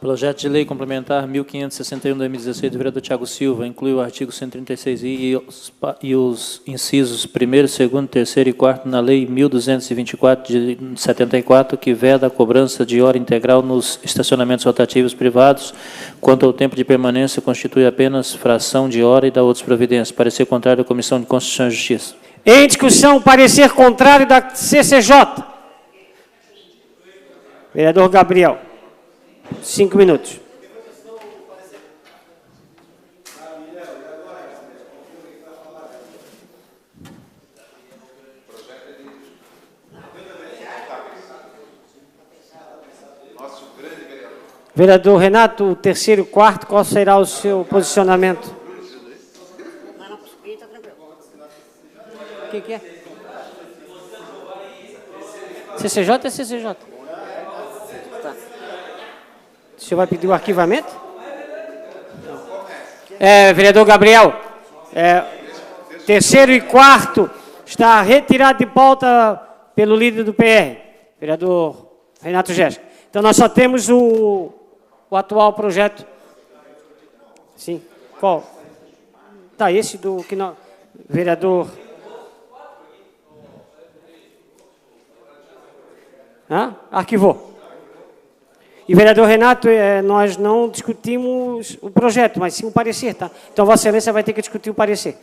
Projeto de Lei Complementar 1561/2016 do vereador Tiago Silva inclui o artigo 136I e os incisos 1º, 2º, 3º e 4º na Lei 1224 de 74, que veda a cobrança de hora integral nos estacionamentos rotativos privados, quanto ao tempo de permanência, constitui apenas fração de hora e dá outras providências. Parecer contrário da Comissão de Constituição e Justiça. Em discussão, parecer contrário da CCJ. Vereador Gabriel. 5 minutos. Vereador Renato, o terceiro e quarto, qual será o seu posicionamento? O que é? CCJ é CCJ. Tá. O senhor vai pedir o arquivamento? Vereador Gabriel, terceiro e quarto está retirado de pauta pelo líder do PR, vereador Renato Jéssica. Então, nós só temos o atual projeto. Sim. Qual? Tá, esse do que não... Vereador... Arquivou. E, vereador Renato, nós não discutimos o projeto, mas sim o parecer, tá? Então, Vossa Excelência vai ter que discutir o parecer.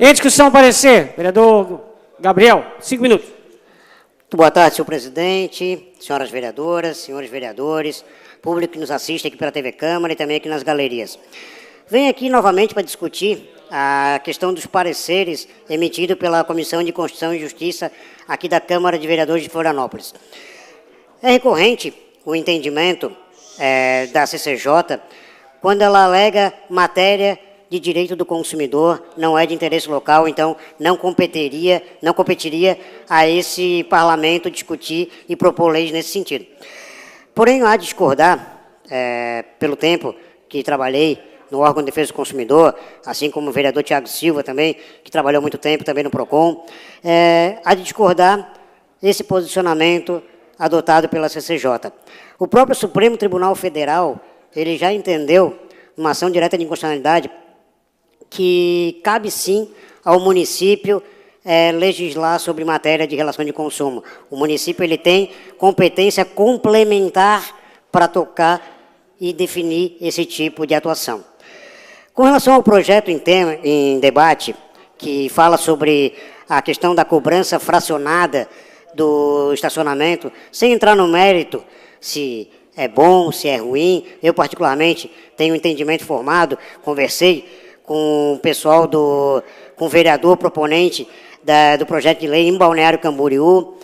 Em discussão, parecer. Vereador Gabriel, 5 minutos. Muito boa tarde, senhor presidente, senhoras vereadoras, senhores vereadores, público que nos assiste aqui pela TV Câmara e também aqui nas galerias. Venho aqui novamente para discutir a questão dos pareceres emitidos pela Comissão de Constituição e Justiça aqui da Câmara de Vereadores de Florianópolis. É recorrente o entendimento da CCJ quando ela alega matéria de direito do consumidor, não é de interesse local, então não competiria a esse parlamento discutir e propor leis nesse sentido. Porém, há de discordar, pelo tempo que trabalhei no órgão de defesa do consumidor, assim como o vereador Tiago Silva também, que trabalhou muito tempo também no PROCON, há de discordar esse posicionamento adotado pela CCJ. O próprio Supremo Tribunal Federal, ele já entendeu, numa ação direta de inconstitucionalidade, que cabe sim ao município legislar sobre matéria de relação de consumo. O município ele tem competência complementar para tocar e definir esse tipo de atuação. Com relação ao projeto em debate, que fala sobre a questão da cobrança fracionada do estacionamento, sem entrar no mérito se é bom, se é ruim, eu particularmente tenho um entendimento formado, conversei com o pessoal com o vereador proponente do projeto de lei em Balneário Camboriú,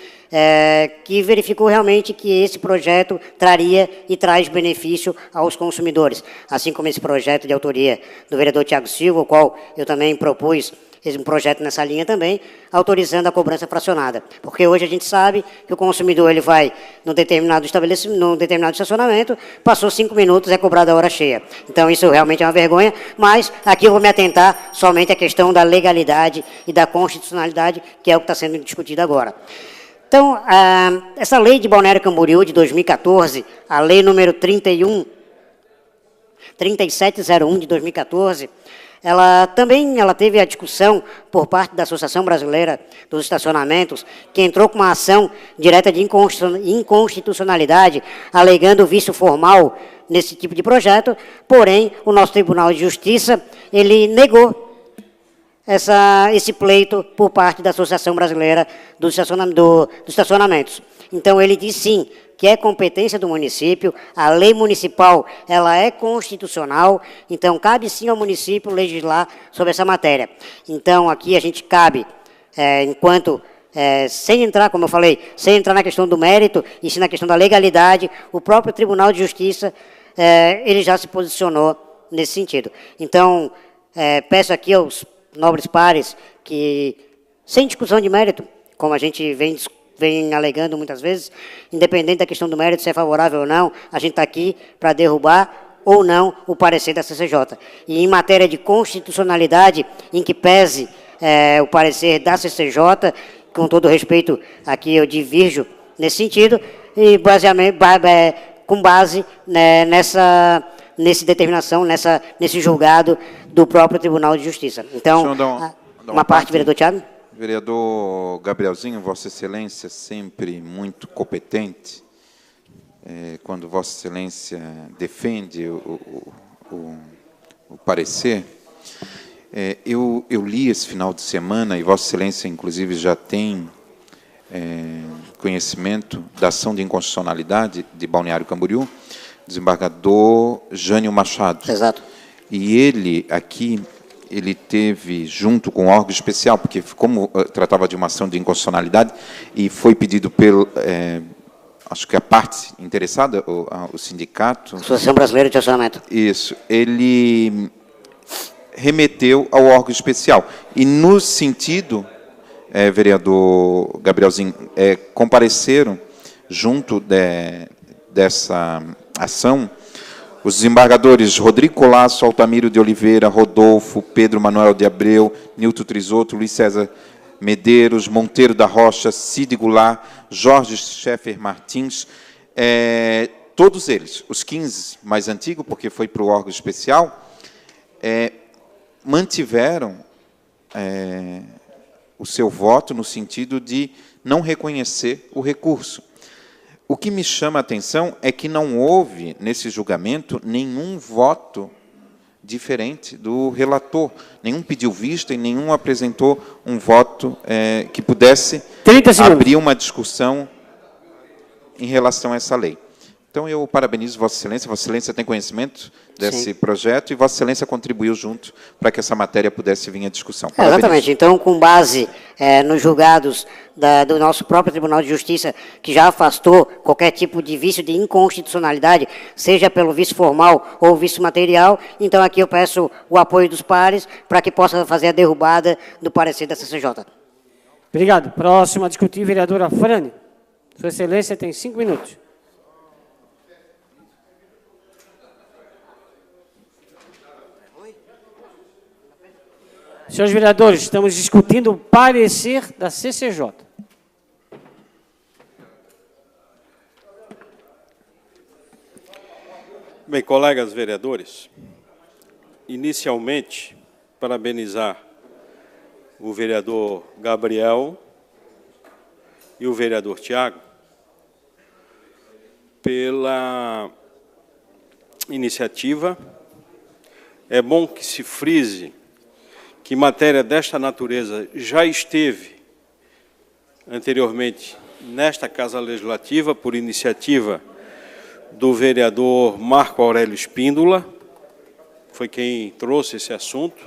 que verificou realmente que esse projeto traria e traz benefício aos consumidores, assim como esse projeto de autoria do vereador Tiago Silva, o qual eu também propus um projeto nessa linha também, autorizando a cobrança fracionada. Porque hoje a gente sabe que o consumidor ele vai num determinado estabelecimento, num determinado estacionamento, passou 5 minutos, é cobrado a hora cheia. Então isso realmente é uma vergonha, mas aqui eu vou me atentar somente à questão da legalidade e da constitucionalidade, que é o que está sendo discutido agora. Então, essa lei de Balneário Camboriú de 2014, a lei número 3701 de 2014, ela teve a discussão por parte da Associação Brasileira dos Estacionamentos, que entrou com uma ação direta de inconstitucionalidade, alegando vício formal nesse tipo de projeto, porém, o nosso Tribunal de Justiça, ele negou esse pleito por parte da Associação Brasileira dos Estacionamentos. Então, ele diz sim, que é competência do município, a lei municipal ela é constitucional, então cabe sim ao município legislar sobre essa matéria. Então, aqui a gente cabe, sem entrar, como eu falei, sem entrar na questão do mérito, e sim na questão da legalidade, o próprio Tribunal de Justiça, ele já se posicionou nesse sentido. Então, peço aqui aos nobres pares que, sem discussão de mérito, como a gente vem alegando muitas vezes, independente da questão do mérito, se é favorável ou não, a gente está aqui para derrubar ou não o parecer da CCJ. E em matéria de constitucionalidade, em que pese o parecer da CCJ, com todo respeito, aqui eu divirjo nesse sentido, e com base, né, nessa determinação, nesse julgado do próprio Tribunal de Justiça. Então, uma parte, vereador Tiago. Vereador Gabrielzinho, Vossa Excelência, sempre muito competente, quando Vossa Excelência defende o parecer. Eu li esse final de semana, e Vossa Excelência, inclusive, já tem conhecimento da ação de inconstitucionalidade de Balneário Camboriú, desembargador Jânio Machado. Exato. E ele, aqui, ele teve, junto com o órgão especial, porque como tratava de uma ação de inconstitucionalidade, e foi pedido pelo, acho que a parte interessada, o sindicato... Associação Brasileira de Estacionamento. Isso. Ele remeteu ao órgão especial. E, no sentido, vereador Gabrielzinho, compareceram, junto dessa ação, os desembargadores Rodrigo Colasso, Altamiro de Oliveira, Rodolfo, Pedro Manuel de Abreu, Nilton Trisotto, Luiz César Medeiros, Monteiro da Rocha, Cid Goulart, Jorge Scheffer Martins, todos eles, os 15 mais antigos, porque foi para o órgão especial, mantiveram o seu voto no sentido de não reconhecer o recurso. O que me chama a atenção é que não houve, nesse julgamento, nenhum voto diferente do relator. Nenhum pediu vista e nenhum apresentou um voto que pudesse abrir uma discussão em relação a essa lei. Então, eu parabenizo Vossa Excelência. Vossa Excelência tem conhecimento desse projeto e Vossa Excelência contribuiu junto para que essa matéria pudesse vir à discussão. Exatamente. Então, com base nos julgados do nosso próprio Tribunal de Justiça, que já afastou qualquer tipo de vício de inconstitucionalidade, seja pelo vício formal ou vício material, então aqui eu peço o apoio dos pares para que possa fazer a derrubada do parecer da CCJ. Obrigado. Próximo a discutir, vereadora Frane. Sua Excelência tem 5 minutos. Senhores vereadores, estamos discutindo o parecer da CCJ. Bem, colegas vereadores, inicialmente, parabenizar o vereador Gabriel e o vereador Tiago pela iniciativa. É bom que se frise que matéria desta natureza já esteve anteriormente nesta Casa Legislativa, por iniciativa do vereador Marco Aurélio Espíndola, foi quem trouxe esse assunto,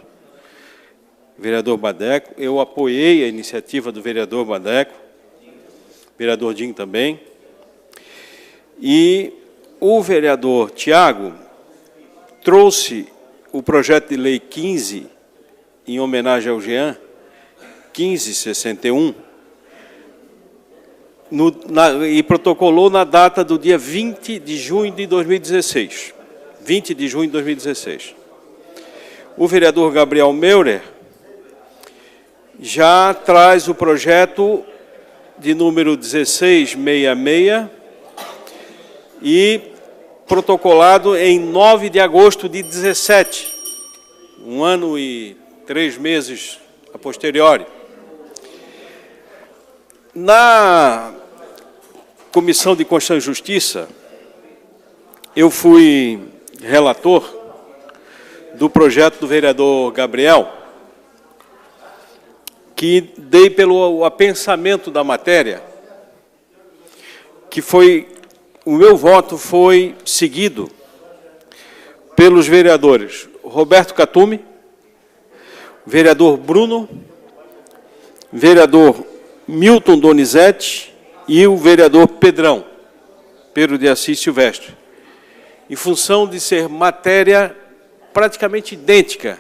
vereador Badeco. Eu apoiei a iniciativa do vereador Badeco, vereador Dinho também, e o vereador Tiago trouxe o projeto de lei 15, em homenagem ao Jean, 1561, e protocolou na data do dia 20 de junho de 2016. 20 de junho de 2016. O vereador Gabriel Meurer já traz o projeto de número 1666 e protocolado em 9 de agosto de 17, um ano e 3 meses a posteriori. Na Comissão de Constituição e Justiça, eu fui relator do projeto do vereador Gabriel, que dei pelo apensamento da matéria, que foi, o meu voto foi seguido pelos vereadores Roberto Catume, vereador Bruno, vereador Milton Donizete e o vereador Pedrão, Pedro de Assis Silvestre, em função de ser matéria praticamente idêntica.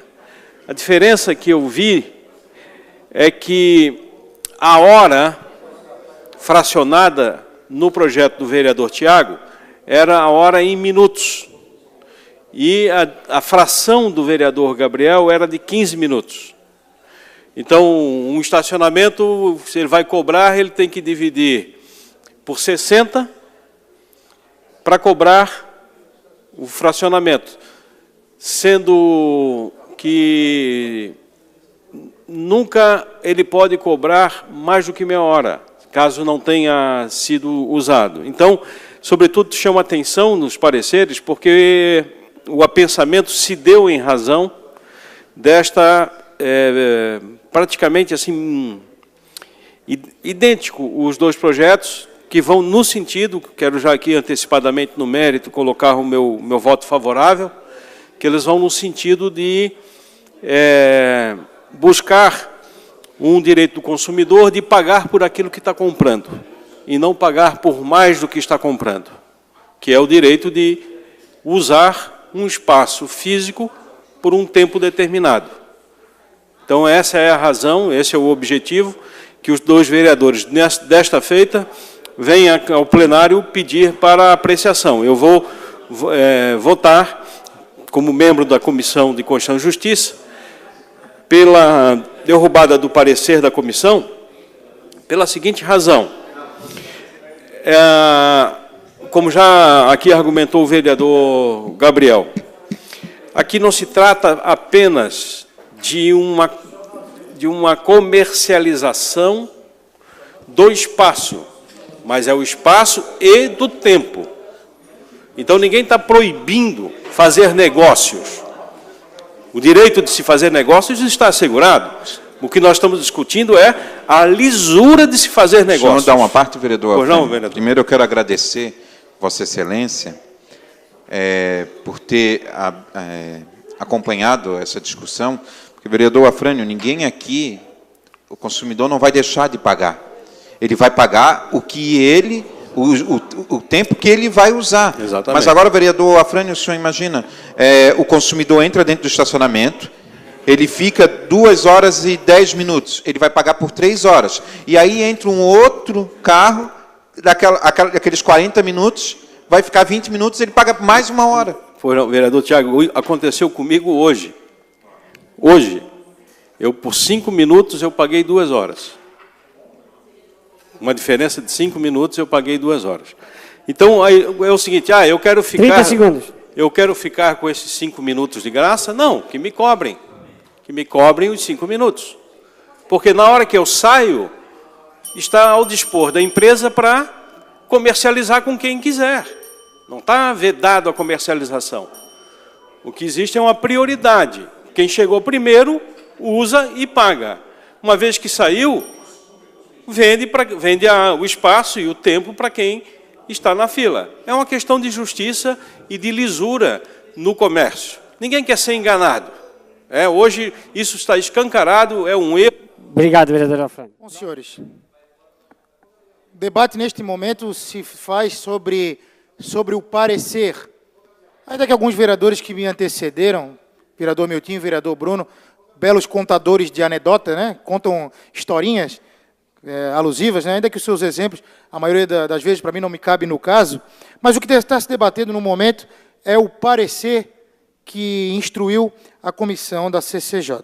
A diferença que eu vi é que a hora fracionada no projeto do vereador Tiago era a hora em minutos. E a fração do vereador Gabriel era de 15 minutos. Então, um estacionamento, se ele vai cobrar, ele tem que dividir por 60 para cobrar o fracionamento, sendo que nunca ele pode cobrar mais do que meia hora, caso não tenha sido usado. Então, sobretudo, chama atenção nos pareceres, porque o apensamento se deu em razão desta, praticamente assim, idêntico os dois projetos, que vão no sentido, quero já aqui antecipadamente no mérito colocar o meu voto favorável, que eles vão no sentido de buscar um direito do consumidor de pagar por aquilo que está comprando, e não pagar por mais do que está comprando, que é o direito de usar um espaço físico por um tempo determinado. Então, essa é a razão, esse é o objetivo, que os dois vereadores, desta feita, venham ao plenário pedir para apreciação. Eu vou votar, como membro da Comissão de Constituição e Justiça, pela derrubada do parecer da comissão, pela seguinte razão. Como já aqui argumentou o vereador Gabriel, aqui não se trata apenas de uma comercialização do espaço, mas é o espaço e do tempo. Então, ninguém está proibindo fazer negócios. O direito de se fazer negócios está assegurado. O que nós estamos discutindo é a lisura de se fazer negócios. Senhor, dá uma parte, vereador. Pois não, vereador. Primeiro, eu quero agradecer Vossa Excelência por ter acompanhado essa discussão, porque, vereador Afrânio, ninguém aqui, o consumidor não vai deixar de pagar. Ele vai pagar o tempo que ele vai usar. Exatamente. Mas agora, vereador Afrânio, o senhor imagina, o consumidor entra dentro do estacionamento, ele fica 2 horas e 10 minutos, ele vai pagar por 3 horas. E aí entra um outro carro, daqueles 40 minutos, vai ficar 20 minutos, ele paga mais 1 hora. Vereador Tiago, aconteceu comigo hoje. Hoje, por 5 minutos, eu paguei 2 horas. Uma diferença de 5 minutos, eu paguei 2 horas. Então, aí é o seguinte, eu quero ficar... 30 segundos. Eu quero ficar com esses 5 minutos de graça? Não, que me cobrem. Que me cobrem os 5 minutos. Porque na hora que eu saio, está ao dispor da empresa para comercializar com quem quiser. Não está vedado a comercialização. O que existe é uma prioridade. Quem chegou primeiro, usa e paga. Uma vez que saiu, vende o espaço e o tempo para quem está na fila. É uma questão de justiça e de lisura no comércio. Ninguém quer ser enganado. Hoje isso está escancarado, é um erro. Obrigado, vereador Afrânio. Bom, senhores, o debate neste momento se faz sobre o parecer. Ainda que alguns vereadores que me antecederam, vereador Miltinho, vereador Bruno, belos contadores de anedota, né? Contam historinhas alusivas, né? Ainda que os seus exemplos, a maioria das vezes, para mim, não me cabe no caso, mas o que está se debatendo no momento é o parecer que instruiu a comissão da CCJ.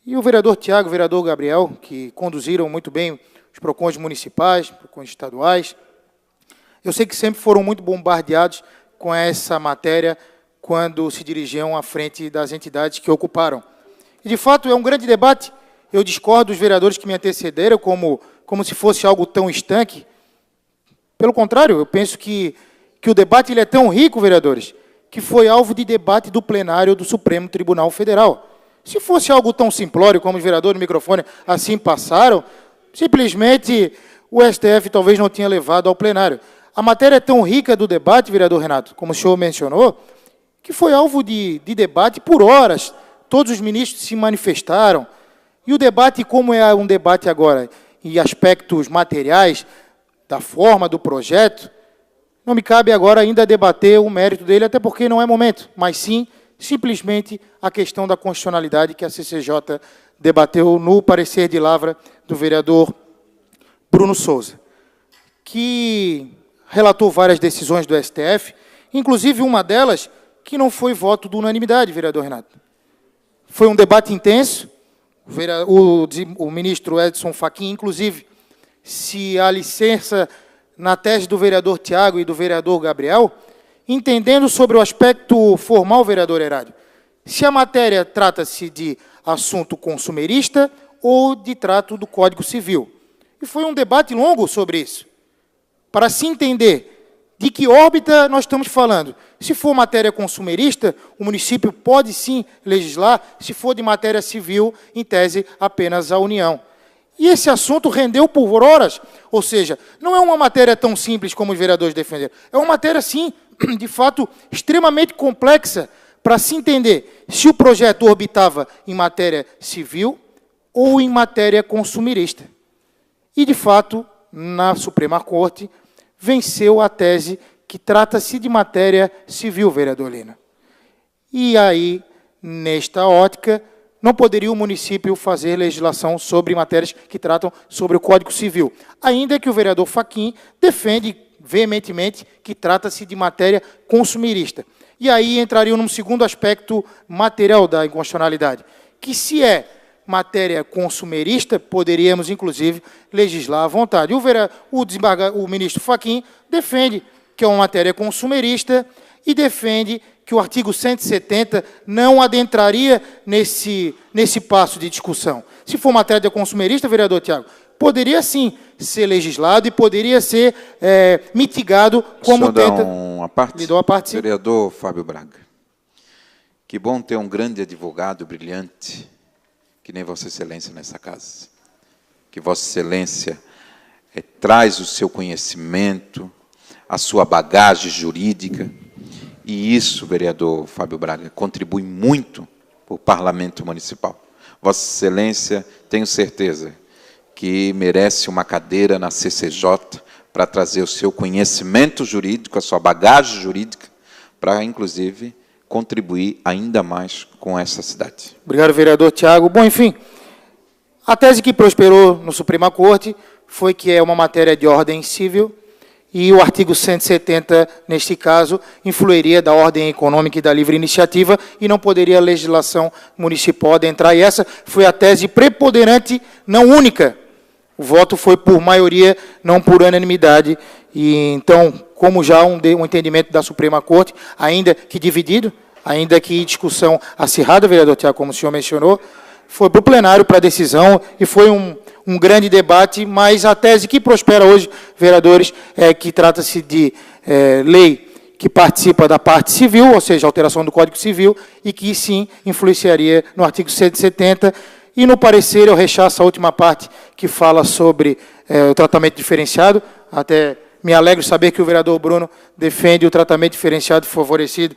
E o vereador Tiago, o vereador Gabriel, que conduziram muito bem os PROCONs municipais, PROCONs estaduais, eu sei que sempre foram muito bombardeados com essa matéria quando se dirigiam à frente das entidades que ocuparam. E, de fato, é um grande debate. Eu discordo dos vereadores que me antecederam como se fosse algo tão estanque. Pelo contrário, eu penso que o debate ele é tão rico, vereadores, que foi alvo de debate do plenário do Supremo Tribunal Federal. Se fosse algo tão simplório como os vereadores no microfone assim passaram, simplesmente o STF talvez não tinha levado ao plenário. A matéria é tão rica do debate, vereador Renato, como o senhor mencionou, que foi alvo de debate por horas. Todos os ministros se manifestaram. E o debate, como é um debate agora, em aspectos materiais, da forma do projeto, não me cabe agora ainda debater o mérito dele, até porque não é momento, mas sim, simplesmente, a questão da constitucionalidade que a CCJ debateu no parecer de lavra do vereador Bruno Souza, que relatou várias decisões do STF, inclusive uma delas que não foi voto de unanimidade, vereador Renato. Foi um debate intenso, o ministro Edson Fachin, inclusive, se a licença na tese do vereador Tiago e do vereador Gabriel, entendendo sobre o aspecto formal, vereador Herádio, se a matéria trata-se de assunto consumerista ou de trato do Código Civil. E foi um debate longo sobre isso, para se entender de que órbita nós estamos falando. Se for matéria consumerista, o município pode sim legislar, se for de matéria civil, em tese, apenas a União. E esse assunto rendeu por horas, ou seja, não é uma matéria tão simples como os vereadores defenderam, é uma matéria, sim, de fato, extremamente complexa, para se entender se o projeto orbitava em matéria civil ou em matéria consumerista. E, de fato, na Suprema Corte, venceu a tese que trata-se de matéria civil, vereador Lina. E aí, nesta ótica, não poderia o município fazer legislação sobre matérias que tratam sobre o Código Civil, ainda que o vereador Fachin defende veementemente que trata-se de matéria consumerista. E aí entraria num segundo aspecto material da inconstitucionalidade, que se é matéria consumerista, poderíamos, inclusive, legislar à vontade. O ministro Fachin defende que é uma matéria consumerista e defende que o artigo 170 não adentraria nesse passo de discussão. Se for matéria consumerista, vereador Tiago, poderia sim ser legislado e poderia ser mitigado como tenta... Lhe dou a parte, sim. Vereador Fábio Braga, que bom ter um grande advogado brilhante, que nem Vossa Excelência nessa casa. Que Vossa Excelência traz o seu conhecimento, a sua bagagem jurídica, e isso, vereador Fábio Braga, contribui muito para o Parlamento Municipal. Vossa Excelência, tenho certeza que merece uma cadeira na CCJ para trazer o seu conhecimento jurídico, a sua bagagem jurídica, para, inclusive, contribuir ainda mais com essa cidade. Obrigado, vereador Tiago. Bom, enfim, a tese que prosperou no Suprema Corte foi que é uma matéria de ordem civil e o artigo 170, neste caso, influiria da ordem econômica e da livre iniciativa e não poderia a legislação municipal adentrar. E essa foi a tese preponderante, não única. O voto foi por maioria, não por unanimidade. E, então, como já um entendimento da Suprema Corte, ainda que dividido, ainda que discussão acirrada, vereador Tiago, como o senhor mencionou, foi para o plenário, para a decisão, e foi um grande debate, mas a tese que prospera hoje, vereadores, é que trata-se de lei que participa da parte civil, ou seja, alteração do Código Civil, e que, sim, influenciaria no artigo 170. E, no parecer, eu rechaço a última parte que fala sobre o tratamento diferenciado. Até me alegro saber que o vereador Bruno defende o tratamento diferenciado favorecido,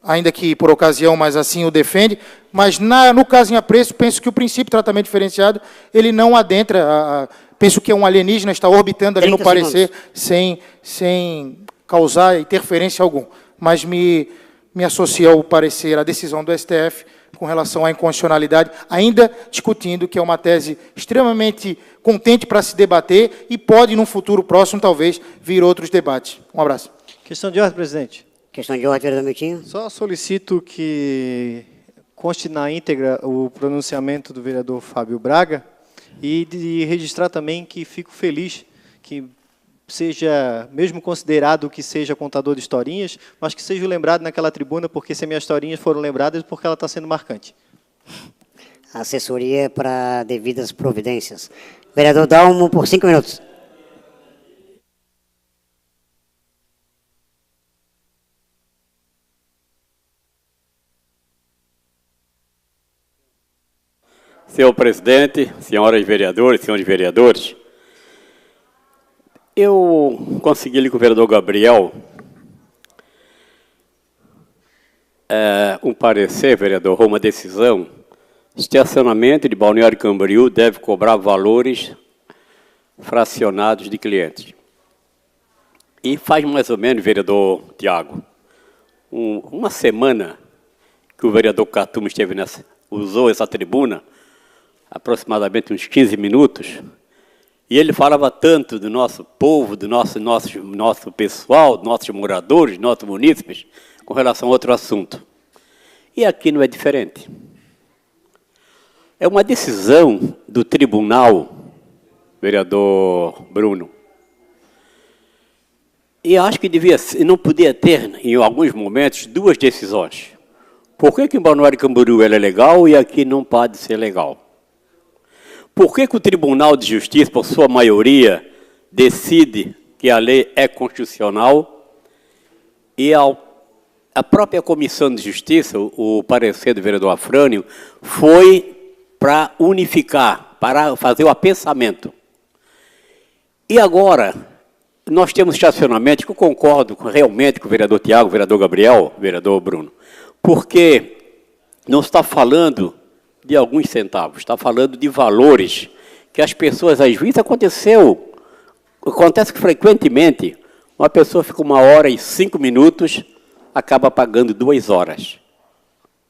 ainda que por ocasião, mas assim o defende. Mas, no caso em apreço, penso que o princípio de tratamento diferenciado, ele não adentra, penso que é um alienígena, está orbitando ali no parecer, sem causar interferência alguma. Mas me associo ao parecer, à decisão do STF, com relação à inconstitucionalidade, ainda discutindo que é uma tese extremamente contente para se debater e pode, num futuro próximo, talvez, vir outros debates. Um abraço. Questão de ordem, presidente. Questão de ordem, vereador Miltinho. Só solicito que conste na íntegra o pronunciamento do vereador Fábio Braga e de registrar também que fico feliz que seja, mesmo considerado que seja contador de historinhas, mas que seja lembrado naquela tribuna, porque se minhas historinhas foram lembradas, porque ela está sendo marcante. Assessoria para devidas providências. Vereador Dalmo, por 5 minutos. Senhor presidente, senhoras vereadoras, senhores vereadores, eu consegui ali com o vereador Gabriel um parecer, vereador, uma decisão. Estacionamento de Balneário Camboriú deve cobrar valores fracionados de clientes. E faz mais ou menos, vereador Tiago, uma semana que o vereador Catuma usou essa tribuna, aproximadamente uns 15 minutos, e ele falava tanto do nosso povo, do nosso pessoal, dos nossos moradores, dos nossos munícipes, com relação a outro assunto. E aqui não é diferente. É uma decisão do tribunal, vereador Bruno, E acho que não podia ter, em alguns momentos, duas decisões. Por que em Balneário Camboriú ela é legal e aqui não pode ser legal? Por que o Tribunal de Justiça, por sua maioria, decide que a lei é constitucional e a própria Comissão de Justiça, o parecer do vereador Afrânio, foi para unificar, para fazer o apensamento. E agora, nós temos estacionamento, que eu concordo realmente com o vereador Tiago, o vereador Gabriel, o vereador Bruno, porque não está falando de alguns centavos, está falando de valores que as pessoas, às vezes, acontece que frequentemente, uma pessoa fica 1h05, acaba pagando 2 horas.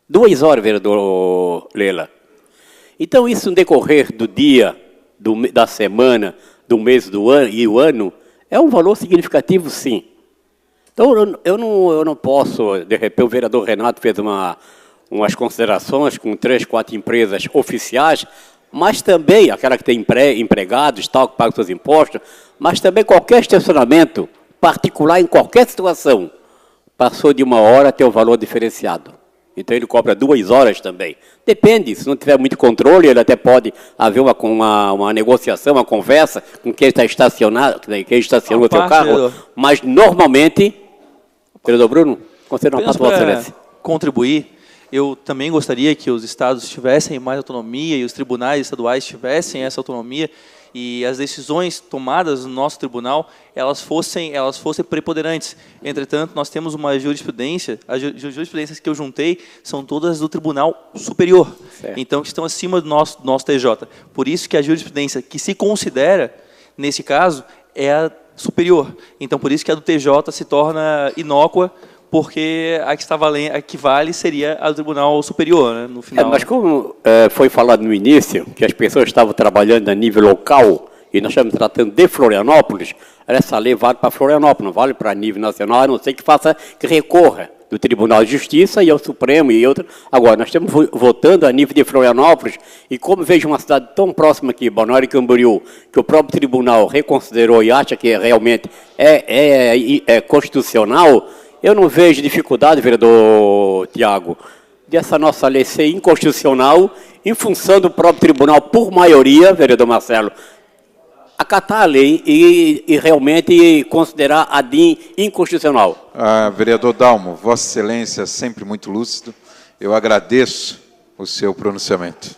2 horas, vereador Lela. Então, isso no decorrer do dia, da semana, do mês, do ano e o ano, é um valor significativo, sim. Então, eu não posso, de repente, o vereador Renato fez umas considerações com 3, 4 empresas oficiais, mas também, aquela que tem empregados, tal, que pagam seus impostos, mas também qualquer estacionamento particular, em qualquer situação, passou de 1 hora até o valor diferenciado. Então, ele cobra 2 horas também. Depende, se não tiver muito controle, ele até pode haver uma negociação, uma conversa com quem está estacionado, quem estacionou o seu carro, vereador. Mas, normalmente, vereador Bruno, conceda uma parte para Vossa Excelência. Contribuir, eu também gostaria que os estados tivessem mais autonomia e os tribunais estaduais tivessem essa autonomia e as decisões tomadas no nosso tribunal, elas fossem preponderantes. Entretanto, nós temos uma jurisprudência, as jurisprudências que eu juntei são todas do Tribunal Superior, então que estão acima do nosso TJ. Por isso que a jurisprudência que se considera, nesse caso, é a superior. Então, por isso que a do TJ se torna inócua, porque a que vale seria a do Tribunal Superior, né, no final. Mas como foi falado no início, que as pessoas estavam trabalhando a nível local, e nós estamos tratando de Florianópolis, essa lei vale para Florianópolis, não vale para nível nacional, a não ser que recorra do Tribunal de Justiça e ao Supremo e outro. Agora, nós estamos votando a nível de Florianópolis, e como vejo uma cidade tão próxima aqui, Balneário Camboriú, que o próprio tribunal reconsiderou e acha que realmente é constitucional, eu não vejo dificuldade, vereador Tiago, dessa nossa lei ser inconstitucional em função do próprio tribunal, por maioria, vereador Marcelo, acatar a lei e realmente considerar a DIN inconstitucional. Vereador Dalmo, Vossa Excelência é sempre muito lúcido. Eu agradeço o seu pronunciamento.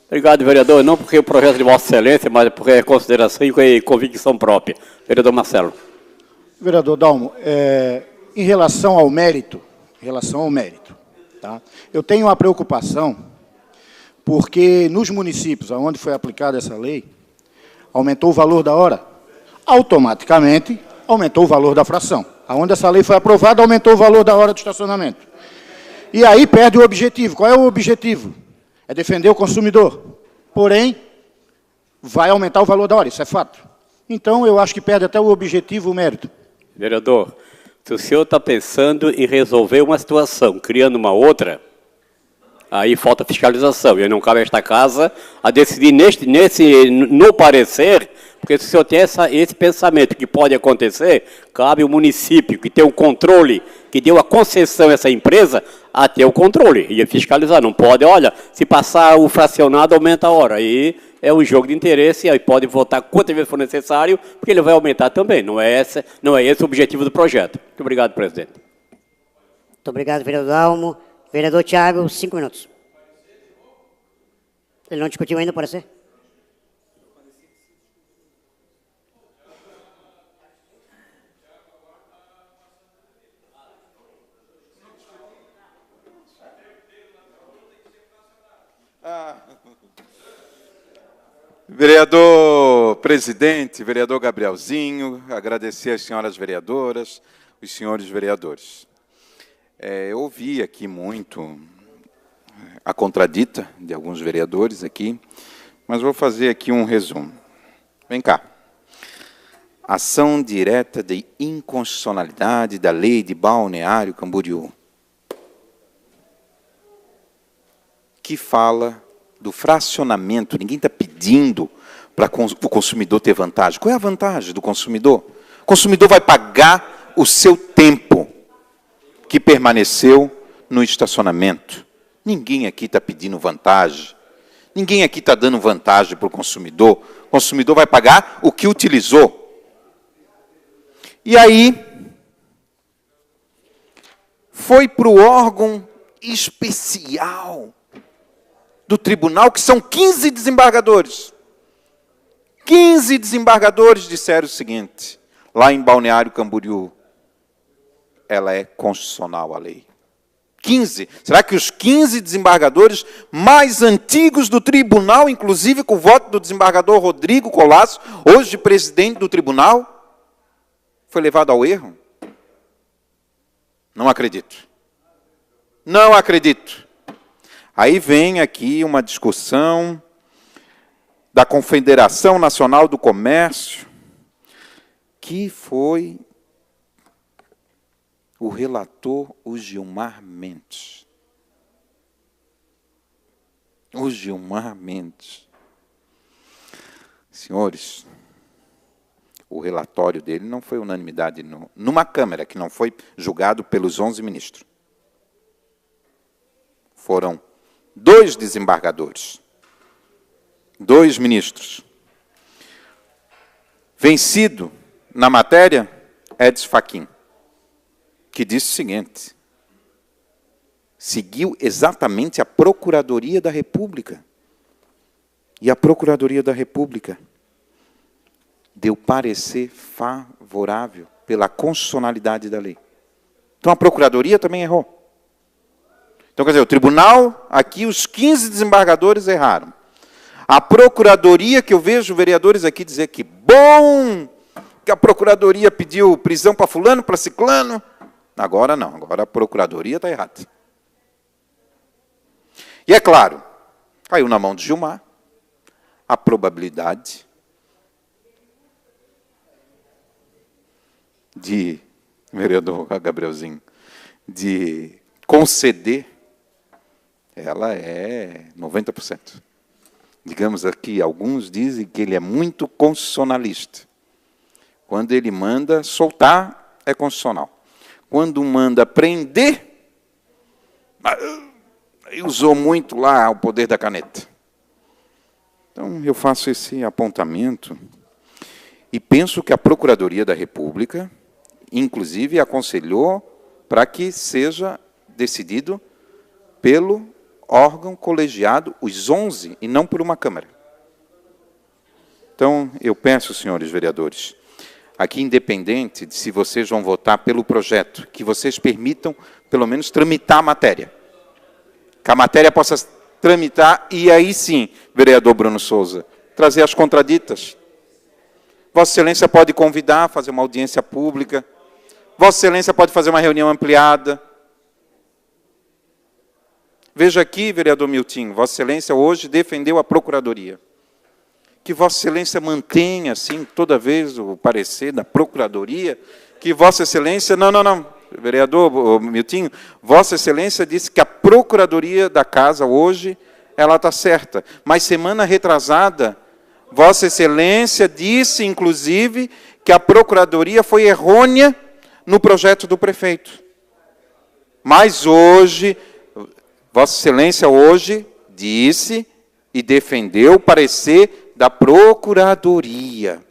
Obrigado, vereador. Não porque o projeto de Vossa Excelência, mas porque é consideração e convicção própria. Vereador Marcelo. Vereador Dalmo, em relação ao mérito, tá? Eu tenho uma preocupação, porque nos municípios onde foi aplicada essa lei, aumentou o valor da hora, automaticamente aumentou o valor da fração. Onde essa lei foi aprovada, aumentou o valor da hora do estacionamento. E aí perde o objetivo. Qual é o objetivo? É defender o consumidor. Porém, vai aumentar o valor da hora, isso é fato. Então, eu acho que perde até o objetivo, o mérito. Vereador, se o senhor está pensando em resolver uma situação, criando uma outra, aí falta fiscalização. E não cabe a esta casa a decidir no parecer, porque se o senhor tem esse pensamento que pode acontecer, cabe o município que tem o controle, que deu a concessão a essa empresa, a ter o controle e fiscalizar. Não pode, olha, se passar o fracionado, aumenta a hora. Aí é um jogo de interesse, aí pode votar quantas vezes for necessário, porque ele vai aumentar também. Não é esse o objetivo do projeto. Muito obrigado, presidente. Muito obrigado, vereador Dalmo. Vereador Tiago, 5 minutos. Ele não discutiu ainda, pode ser? Vereador presidente, vereador Gabrielzinho, agradecer às senhoras vereadoras, os senhores vereadores. Eu ouvi aqui muito a contradita de alguns vereadores aqui, mas vou fazer aqui um resumo. Vem cá. Ação direta de inconstitucionalidade da lei de Balneário Camboriú, que fala do fracionamento. Ninguém está pedindo para o consumidor ter vantagem. Qual é a vantagem do consumidor? O consumidor vai pagar o seu tempo que permaneceu no estacionamento. Ninguém aqui está pedindo vantagem. Ninguém aqui está dando vantagem para o consumidor. O consumidor vai pagar o que utilizou. E aí, foi para o órgão especial do tribunal, que são 15 desembargadores. 15 desembargadores disseram o seguinte, lá em Balneário Camboriú, ela é constitucional a lei. 15. Será que os 15 desembargadores mais antigos do tribunal, inclusive com o voto do desembargador Rodrigo Colasso, hoje presidente do tribunal, foi levado ao erro? Não acredito. Não acredito. Aí vem aqui uma discussão da Confederação Nacional do Comércio, que foi o relator, o Gilmar Mendes. O Gilmar Mendes. Senhores, o relatório dele não foi unanimidade numa Câmara, que não foi julgado pelos 11 ministros. Foram 2 desembargadores, 2 ministros. Vencido na matéria, Edson Fachin, que disse o seguinte, seguiu exatamente a Procuradoria da República. E a Procuradoria da República deu parecer favorável pela constitucionalidade da lei. Então a Procuradoria também errou. Então, quer dizer, o tribunal, aqui os 15 desembargadores erraram. A Procuradoria, que eu vejo vereadores aqui dizer que bom que a Procuradoria pediu prisão para fulano, para ciclano. Agora não, agora a Procuradoria está errada. E é claro, caiu na mão de Gilmar a probabilidade de, vereador Gabrielzinho, de conceder, ela é 90%. Digamos aqui, alguns dizem que ele é muito constitucionalista. Quando ele manda soltar, é constitucional. Quando manda prender, ele usou muito lá o poder da caneta. Então, eu faço esse apontamento e penso que a Procuradoria da República, inclusive, aconselhou para que seja decidido pelo órgão colegiado, os 11, e não por uma Câmara. Então, eu peço, senhores vereadores, aqui, independente de se vocês vão votar pelo projeto, que vocês permitam, pelo menos, tramitar a matéria. Que a matéria possa tramitar, e aí sim, vereador Bruno Souza, trazer as contraditas. Vossa Excelência pode convidar, fazer uma audiência pública. Vossa Excelência pode fazer uma reunião ampliada. Veja aqui, vereador Miltinho, Vossa Excelência hoje defendeu a Procuradoria. Que Vossa Excelência mantenha, assim, toda vez o parecer da Procuradoria, que Vossa Excelência... Não, vereador Miltinho, Vossa Excelência disse que a Procuradoria da Casa hoje, ela está certa. Mas semana retrasada, Vossa Excelência disse, inclusive, que a Procuradoria foi errônea no projeto do prefeito. Mas hoje, Vossa Excelência hoje disse e defendeu o parecer da Procuradoria.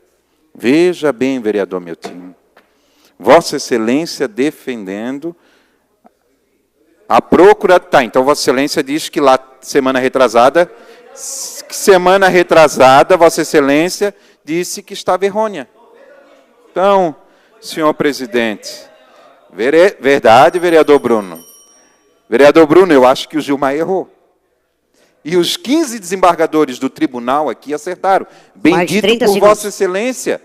Veja bem, vereador Miltinho. Vossa Excelência defendendo a Procuradoria. Tá, então Vossa Excelência diz que lá, semana retrasada, Vossa Excelência disse que estava errônea. Então, senhor presidente, verdade, vereador Bruno. Vereador Bruno, eu acho que o Gilmar errou. E os 15 desembargadores do tribunal aqui acertaram. Bendito por segundos. Vossa Excelência.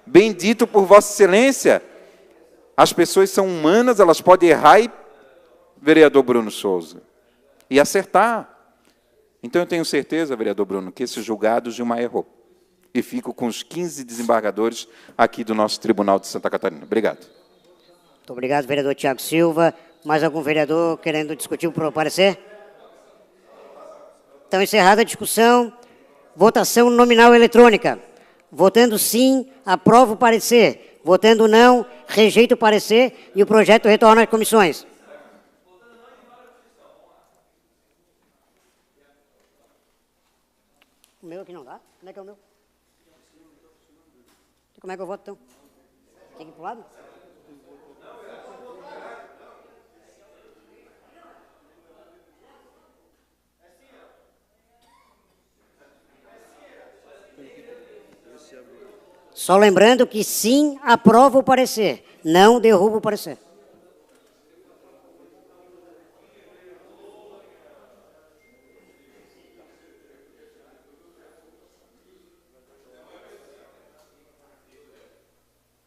Bendito por Vossa Excelência. As pessoas são humanas, elas podem errar, e, vereador Bruno Souza, e acertar. Então, eu tenho certeza, vereador Bruno, que esse julgado Gilmar errou. E fico com os 15 desembargadores aqui do nosso Tribunal de Santa Catarina. Obrigado. Muito obrigado, vereador Tiago Silva. Mais algum vereador querendo discutir o parecer? Então, encerrada a discussão, votação nominal eletrônica. Votando sim, aprova o parecer. Votando não, rejeito o parecer e o projeto retorna às comissões. O meu aqui não dá? Onde é que é o meu? Como é que eu voto, então? Tem que ir para o lado? Só lembrando que sim, aprova o parecer, não derruba o parecer.